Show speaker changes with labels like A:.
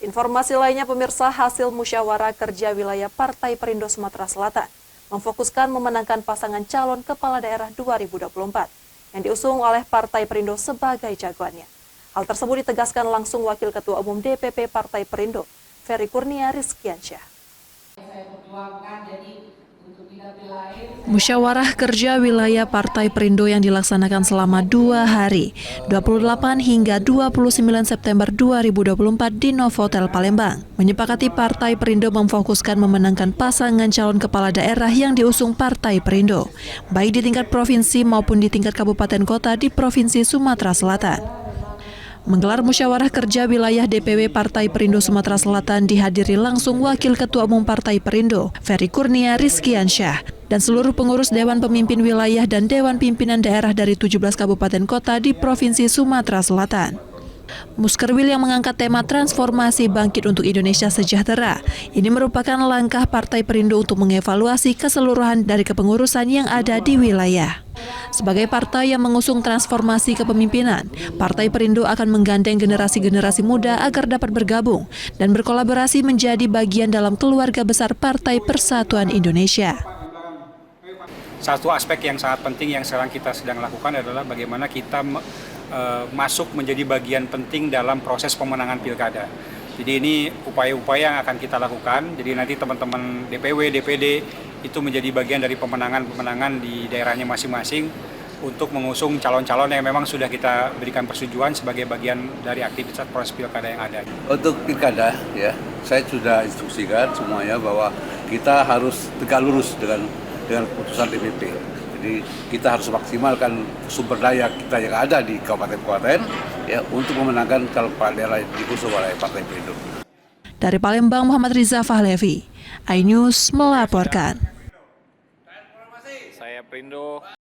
A: Informasi lainnya pemirsa, hasil musyawarah kerja wilayah Partai Perindo Sumatera Selatan memfokuskan memenangkan pasangan calon kepala daerah 2024 yang diusung oleh Partai Perindo sebagai jagoannya. Hal tersebut ditegaskan langsung Wakil Ketua Umum DPP Partai Perindo, Ferry Kurnia Rizkiansyah. Musyawarah kerja wilayah Partai Perindo yang dilaksanakan selama 2 hari, 28 hingga 29 September 2024 di Novotel Palembang, menyepakati Partai Perindo memfokuskan memenangkan pasangan calon kepala daerah yang diusung Partai Perindo, baik di tingkat provinsi maupun di tingkat kabupaten kota di Provinsi Sumatera Selatan. Menggelar musyawarah kerja wilayah DPW Partai Perindo Sumatera Selatan dihadiri langsung Wakil Ketua Umum Partai Perindo, Ferry Kurnia Rizkiansyah, dan seluruh pengurus Dewan Pemimpin Wilayah dan Dewan Pimpinan Daerah dari 17 kabupaten kota di Provinsi Sumatera Selatan. Muskerwil yang mengangkat tema transformasi bangkit untuk Indonesia sejahtera. Ini merupakan langkah Partai Perindo untuk mengevaluasi keseluruhan dari kepengurusan yang ada di wilayah. Sebagai partai yang mengusung transformasi kepemimpinan, Partai Perindo akan menggandeng generasi-generasi muda agar dapat bergabung dan berkolaborasi menjadi bagian dalam keluarga besar Partai Persatuan Indonesia.
B: Satu aspek yang sangat penting yang sekarang kita sedang lakukan adalah bagaimana kita masuk menjadi bagian penting dalam proses pemenangan pilkada. Jadi ini upaya-upaya yang akan kita lakukan. Jadi nanti teman-teman DPW, DPD itu menjadi bagian dari pemenangan di daerahnya masing-masing untuk mengusung calon-calon yang memang sudah kita berikan persetujuan sebagai bagian dari aktivitas proses pilkada yang ada.
C: Untuk pilkada, ya, saya sudah instruksikan semuanya bahwa kita harus tegak lurus dengan keputusan DPP. Jadi kita harus maksimalkan sumber daya kita yang ada di kabupaten-kabupaten ya untuk memenangkan calon kepala daerah yang diusung oleh Partai Perindo.
A: Dari Palembang, Muhammad Riza Fahlevi, iNews melaporkan.
D: Saya Perindo.